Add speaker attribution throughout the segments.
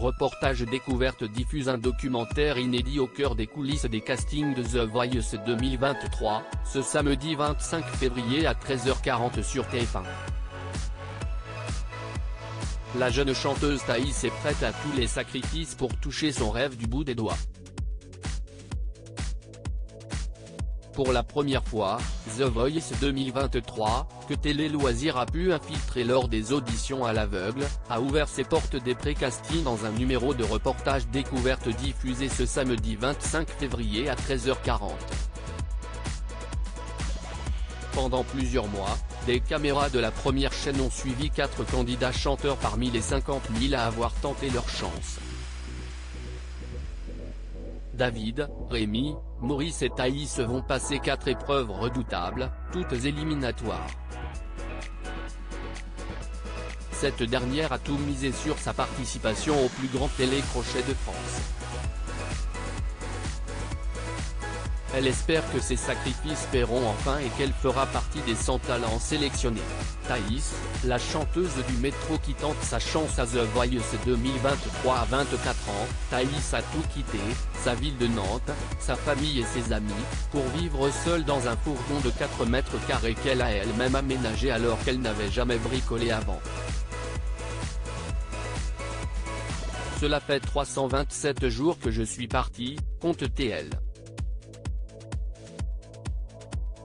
Speaker 1: Reportage Découverte diffuse un documentaire inédit au cœur des coulisses des castings de The Voice 2023, ce samedi 25 février à 13h40 sur TF1. La jeune chanteuse Thaïs est prête à tous les sacrifices pour toucher son rêve du bout des doigts. Pour la première fois, The Voice 2023, que Télé Loisirs a pu infiltrer lors des auditions à l'aveugle, a ouvert ses portes des pré-castings dans un numéro de reportage Découverte diffusé ce samedi 25 février à 13h40. Pendant plusieurs mois, des caméras de la première chaîne ont suivi 4 candidats chanteurs parmi les 50 000 à avoir tenté leur chance. David, Rémi, Maurice et Thaïs vont passer 4 épreuves redoutables, toutes éliminatoires. Cette dernière a tout misé sur sa participation au plus grand télécrochet de France. Elle espère que ses sacrifices paieront enfin et qu'elle fera partie des 100 talents sélectionnés. Thaïs, la chanteuse du métro qui tente sa chance à The Voice 2023 à 24 ans, Thaïs a tout quitté, sa ville de Nantes, sa famille et ses amis, pour vivre seule dans un fourgon de 4 mètres carrés qu'elle a elle-même aménagé alors qu'elle n'avait jamais bricolé avant. Cela fait 327 jours que je suis partie, compte-t-elle.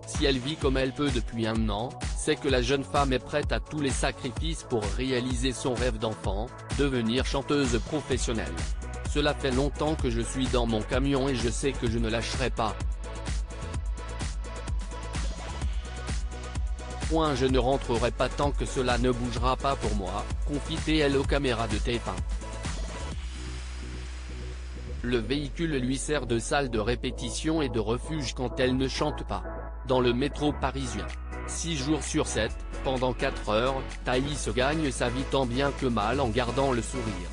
Speaker 1: Si elle vit comme elle peut depuis un an, c'est que la jeune femme est prête à tous les sacrifices pour réaliser son rêve d'enfant, devenir chanteuse professionnelle. Cela fait longtemps que je suis dans mon camion et je sais que je ne lâcherai pas. Je ne rentrerai pas tant que cela ne bougera pas pour moi, confie-t-elle aux caméras de TF1. Le véhicule lui sert de salle de répétition et de refuge quand elle ne chante pas. Dans le métro parisien, 6 jours sur 7, pendant 4 heures, Thaïs gagne sa vie tant bien que mal en gardant le sourire.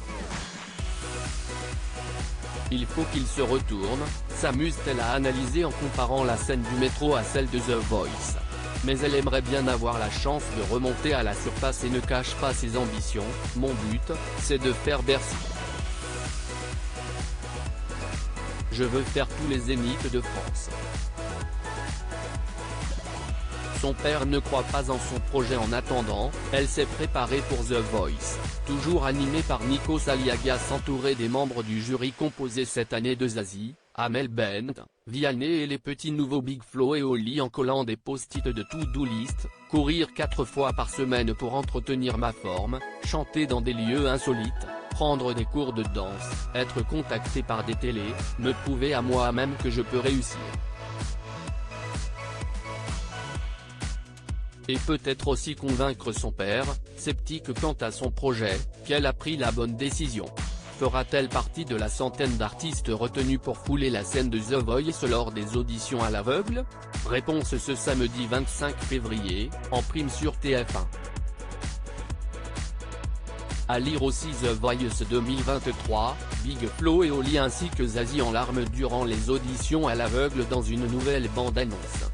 Speaker 1: Il faut qu'il se retourne, s'amuse-t-elle à analyser en comparant la scène du métro à celle de The Voice. Mais elle aimerait bien avoir la chance de remonter à la surface et ne cache pas ses ambitions. Mon but, c'est de faire Bercy. Je veux faire tous les zéniths de France. Son père ne croit pas en son projet en attendant, elle s'est préparée pour The Voice, toujours animée par Nikos Aliagas entouré des membres du jury composé cette année de Zazie, Amel Bent, Vianney et les petits nouveaux Big Flo et Oli en collant des post-it de to-do list, courir 4 fois par semaine pour entretenir ma forme, chanter dans des lieux insolites, prendre des cours de danse, être contacté par des télés, me prouver à moi-même que je peux réussir. Et peut-être aussi convaincre son père, sceptique quant à son projet, qu'elle a pris la bonne décision. Fera-t-elle partie de la centaine d'artistes retenus pour fouler la scène de The Voice lors des auditions à l'aveugle? Réponse ce samedi 25 février, en prime sur TF1. À lire aussi The Voice 2023, Big Flo et Oli ainsi que Zazie en larmes durant les auditions à l'aveugle dans une nouvelle bande-annonce.